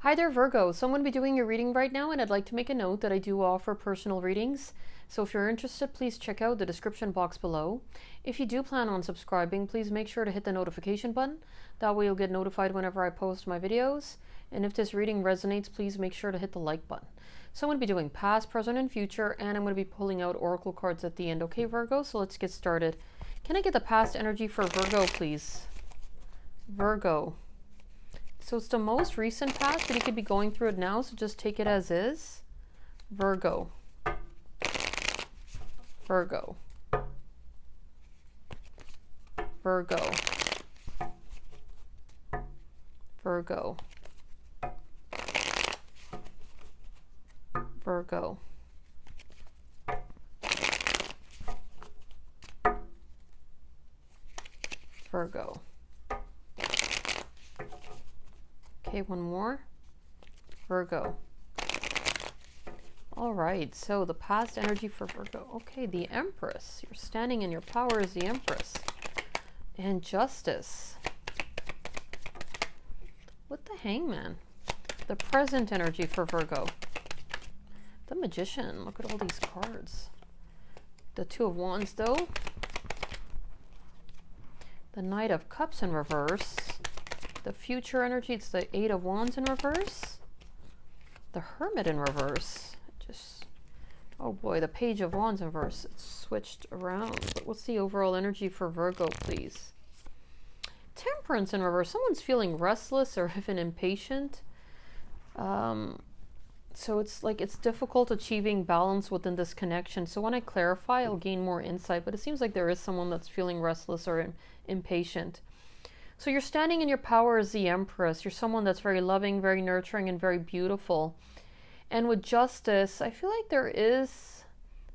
Hi there, Virgo. So I'm going to be doing your reading right now, and I'd like to make a note that I do offer personal readings. So if you're interested, please check out the description box below. If you do plan on subscribing, please make sure to hit the notification button. That way you'll get notified whenever I post my videos. And if this reading resonates, please make sure to hit the like button. So I'm going to be doing past, present, and future, and I'm going to be pulling out oracle cards at the end. Okay, Virgo? So let's get started. Can I get the past energy for Virgo, please? Virgo. So it's the most recent past, but you could be going through it now, so just take it as is. Virgo. Virgo. Virgo. Virgo. Virgo. Virgo. Okay, one more. Virgo. All right, so the past energy for Virgo. Okay, the Empress. You're standing in your power as the Empress. And Justice. With the Hangman. The present energy for Virgo. The Magician. Look at all these cards. The Two of Wands, though. The Knight of Cups in reverse. The future energy, it's the Eight of Wands in reverse. The Hermit in reverse. Just, oh boy, the Page of Wands in reverse. It's switched around. But what's the overall energy for Virgo, please? Temperance in reverse. Someone's feeling restless or even impatient. So it's like it's difficult achieving balance within this connection. So when I clarify, I'll gain more insight. But it seems like there is someone that's feeling restless or impatient. So you're standing in your power as the Empress. You're someone that's very loving, very nurturing, and very beautiful. And with Justice, I feel like there is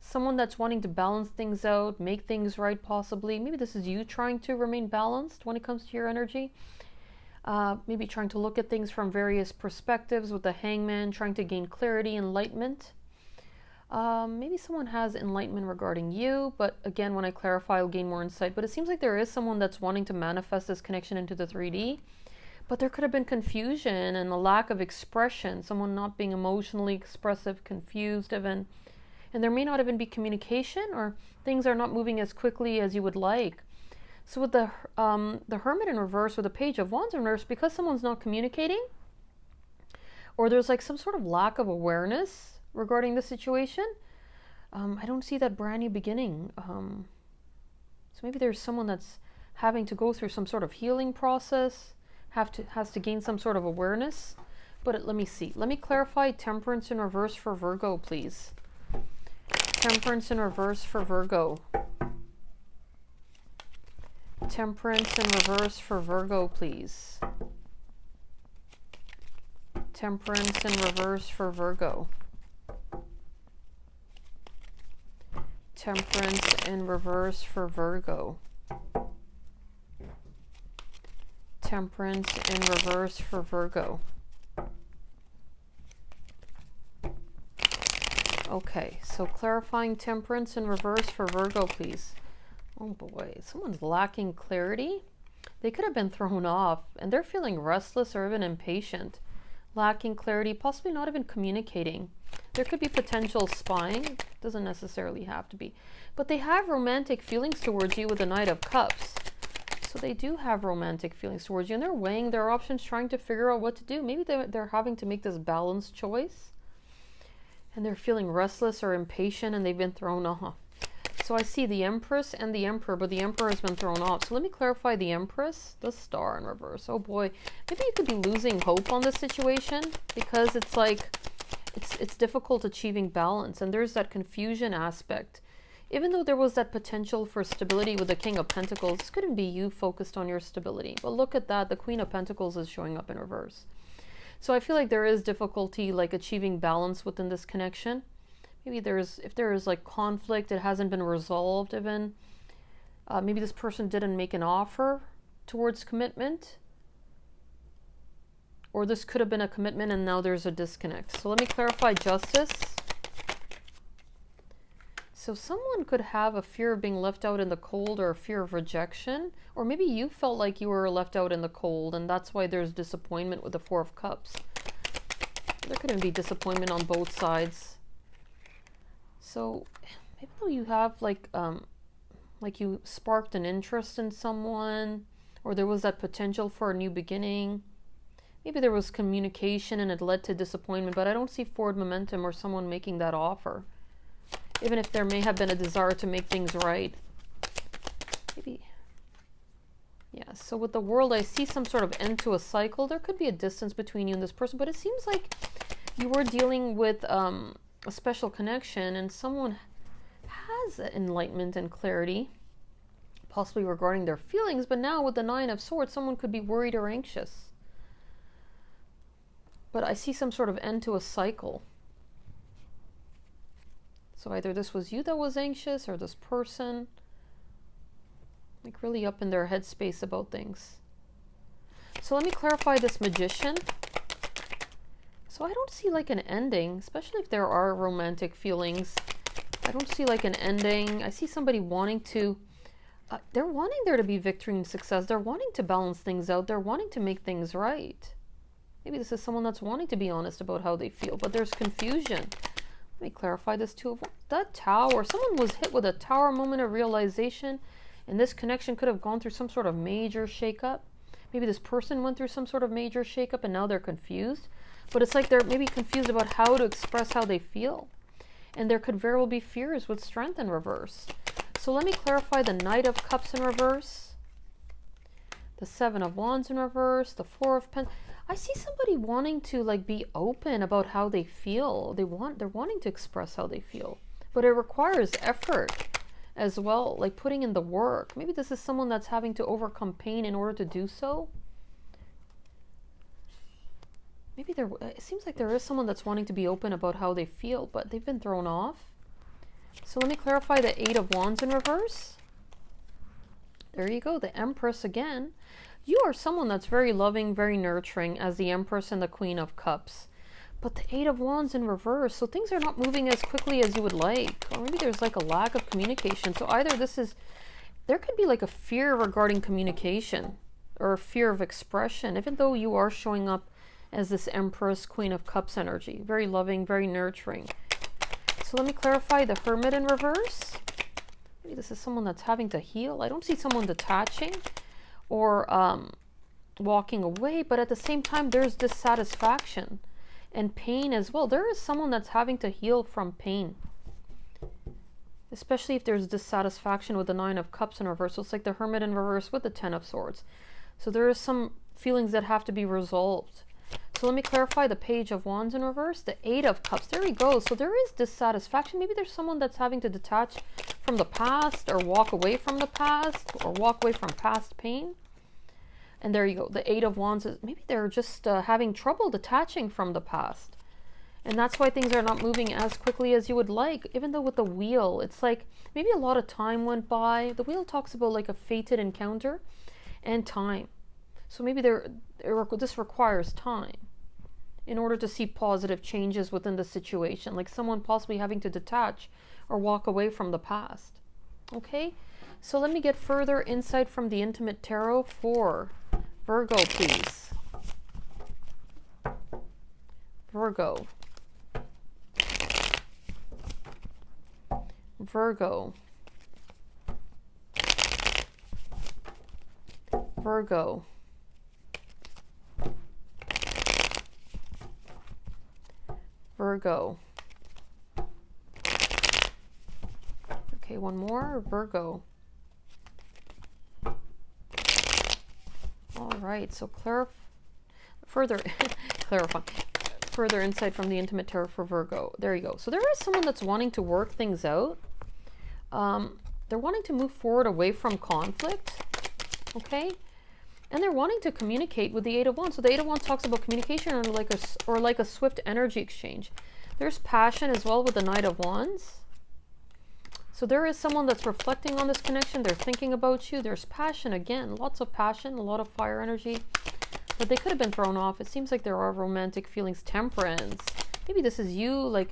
someone that's wanting to balance things out, make things right possibly. Maybe this is you trying to remain balanced when it comes to your energy. Maybe trying to look at things from various perspectives with the Hangman, trying to gain clarity, enlightenment. Maybe someone has enlightenment regarding you, but again, when I clarify, I'll gain more insight. But it seems like there is someone that's wanting to manifest this connection into the 3D, but there could have been confusion and a lack of expression, someone not being emotionally expressive, confused even, and there may not even be communication, or things are not moving as quickly as you would like. So with the Hermit in reverse, or the Page of Wands in reverse, because someone's not communicating, or there's like some sort of lack of awareness regarding the situation, I don't see that brand new beginning. So maybe there's someone that's having to go through some sort of healing process, has to gain some sort of awareness. But let me see. Let me clarify Temperance in reverse for Virgo, please. Temperance in reverse for Virgo. Temperance in reverse for Virgo, please. Temperance in reverse for Virgo. Temperance in reverse for Virgo. Temperance in reverse for Virgo. Okay, so clarifying Temperance in reverse for Virgo, please. Oh boy, someone's lacking clarity. They could have been thrown off, and they're feeling restless or even impatient. Lacking clarity, possibly not even communicating. There could be potential spying. Doesn't necessarily have to be. But they have romantic feelings towards you with the Knight of Cups. So they do have romantic feelings towards you, and they're weighing their options, trying to figure out what to do. Maybe they're having to make this balanced choice, and they're feeling restless or impatient, and they've been thrown off. So I see the Empress and the Emperor, but the Emperor has been thrown off. So let me clarify the Empress, the Star in reverse. Oh boy, maybe you could be losing hope on this situation, because it's like it's difficult achieving balance, and there's that confusion aspect. Even though there was that potential for stability with the King of Pentacles, this couldn't be you focused on your stability. But look at that, the Queen of Pentacles is showing up in reverse. So I feel like there is difficulty like achieving balance within this connection. Maybe if there is like conflict, it hasn't been resolved even. Maybe this person didn't make an offer towards commitment. Or this could have been a commitment and now there's a disconnect. So let me clarify Justice. So someone could have a fear of being left out in the cold, or a fear of rejection, or maybe you felt like you were left out in the cold and that's why there's disappointment with the Four of Cups. There couldn't be disappointment on both sides. So even though you have like you sparked an interest in someone, or there was that potential for a new beginning, maybe there was communication and it led to disappointment, but I don't see forward momentum or someone making that offer. Even if there may have been a desire to make things right. Maybe. Yeah, so with the World, I see some sort of end to a cycle. There could be a distance between you and this person, but it seems like you were dealing with a special connection and someone has enlightenment and clarity, possibly regarding their feelings, but now with the Nine of Swords, someone could be worried or anxious. But I see some sort of end to a cycle. So either this was you that was anxious or this person, like really up in their headspace about things. So let me clarify this Magician. So I don't see like an ending, especially if there are romantic feelings. I don't see like an ending. I see somebody wanting to, they're wanting there to be victory and success. They're wanting to balance things out. They're wanting to make things right. Maybe this is someone that's wanting to be honest about how they feel, but there's confusion. Let me clarify this too. That Tower, someone was hit with a Tower moment of realization, and this connection could have gone through some sort of major shakeup. Maybe this person went through some sort of major shakeup and now they're confused. But it's like they're maybe confused about how to express how they feel. And there could very well be fears with Strength in reverse. So let me clarify the Knight of Cups in reverse, the Seven of Wands in reverse, the Four of Pentacles. I see somebody wanting to like be open about how they feel. They're wanting to express how they feel, but it requires effort as well, like putting in the work. Maybe this is someone that's having to overcome pain in order to do so. Maybe it seems like there is someone that's wanting to be open about how they feel, but they've been thrown off. So let me clarify the Eight of Wands in reverse. There you go, the Empress again. You are someone that's very loving, very nurturing as the Empress and the Queen of Cups. But the Eight of Wands in reverse, so things are not moving as quickly as you would like. Or maybe there's like a lack of communication. So either there could be like a fear regarding communication or a fear of expression, even though you are showing up as this Empress, Queen of Cups energy. Very loving, very nurturing. So let me clarify the Hermit in reverse. Maybe this is someone that's having to heal. I don't see someone detaching or walking away, but at the same time there's dissatisfaction and pain as well. There is someone that's having to heal from pain, especially if there's dissatisfaction with the Nine of Cups in reverse. So it's like the Hermit in reverse with the Ten of Swords. So there is some feelings that have to be resolved. So let me clarify the Page of Wands in reverse, the Eight of Cups. There we go. So there is dissatisfaction. Maybe there's someone that's having to detach from the past or walk away from the past or walk away from past pain. And there you go. The Eight of Wands is maybe they're just having trouble detaching from the past. And that's why things are not moving as quickly as you would like. Even though with the Wheel, it's like maybe a lot of time went by. The Wheel talks about like a fated encounter and time. So maybe this requires time in order to see positive changes within the situation, like someone possibly having to detach or walk away from the past. Okay, so let me get further insight from the Intimate Tarot for Virgo, please. Virgo. Virgo. Virgo. Virgo. Okay, one more. Virgo. All right, so further insight from the Intimate Tarot for Virgo. There you go. So there is someone that's wanting to work things out. They're wanting to move forward away from conflict. Okay, and they're wanting to communicate with the Eight of Wands. So the Eight of Wands talks about communication or like a swift energy exchange. There's passion as well with the Knight of Wands. So there is someone that's reflecting on this connection. They're thinking about you. There's passion again, lots of passion, a lot of fire energy. But they could have been thrown off. It seems like there are romantic feelings. Temperance. Maybe this is you like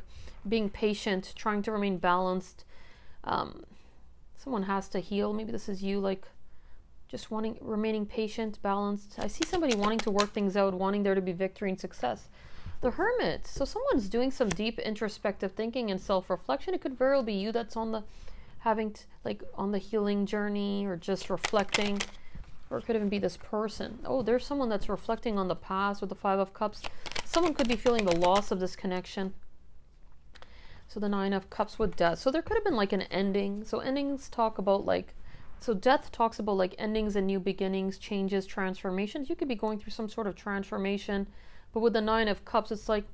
being patient, trying to remain balanced. Someone has to heal. Maybe this is you like just remaining patient, balanced. I see somebody wanting to work things out, wanting there to be victory and success. The Hermit. So someone's doing some deep introspective thinking and self-reflection. It could very well be you that's on the on the healing journey, or just reflecting, or it could even be this person. Oh, there's someone that's reflecting on the past with the Five of Cups. Someone could be feeling the loss of this connection. So the Nine of Cups with death. So there could have been like an ending. So endings talk about so death talks about like endings and new beginnings, changes, transformations. You could be going through some sort of transformation. But with the Nine of Cups, it's like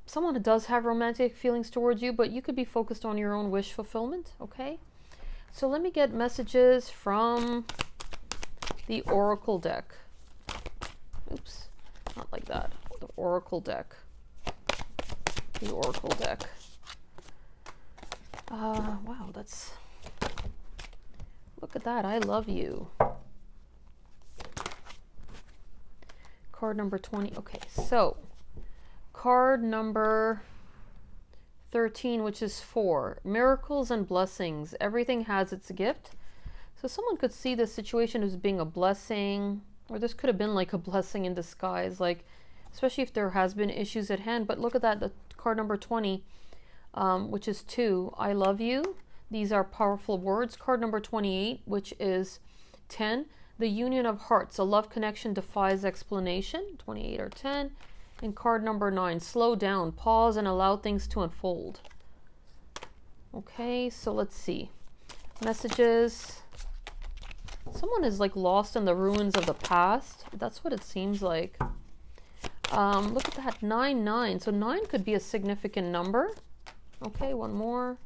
someone does have romantic feelings towards you, but you could be focused on your own wish fulfillment, okay? So let me get messages from the Oracle deck. Oops, not like that. The Oracle deck. The Oracle deck. Wow, that's... Look at that. I love you. Card number 20. Okay, so card number 13, which is 4. Miracles and blessings. Everything has its gift. So someone could see this situation as being a blessing, or this could have been like a blessing in disguise, like especially if there has been issues at hand. But look at that, the card number 20, which is 2. I love you. These are powerful words. Card number 28, which is 10. The union of hearts. A love connection defies explanation. 28 or 10. And card number 9. Slow down. Pause and allow things to unfold. Okay, so let's see. Messages. Someone is like lost in the ruins of the past. That's what it seems like. Look at that. 9, 9. So 9 could be a significant number. Okay, one more.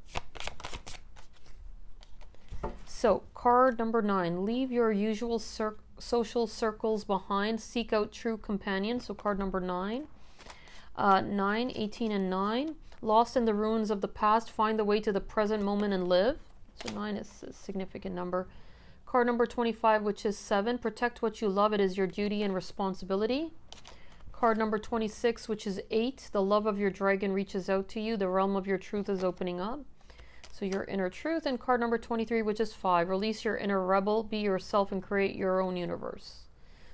So, card number 9, leave your usual social circles behind, seek out true companions. So, card number 9. 9, 18, and 9, lost in the ruins of the past, find the way to the present moment and live. So, 9 is a significant number. Card number 25, which is 7, protect what you love, it is your duty and responsibility. Card number 26, which is 8, the love of your dragon reaches out to you, the realm of your truth is opening up. So your inner truth. And card number 23, which is 5, release your inner rebel, be yourself and create your own universe.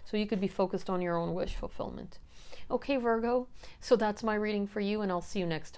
So you could be focused on your own wish fulfillment. Okay, Virgo, so that's my reading for you, and I'll see you next time.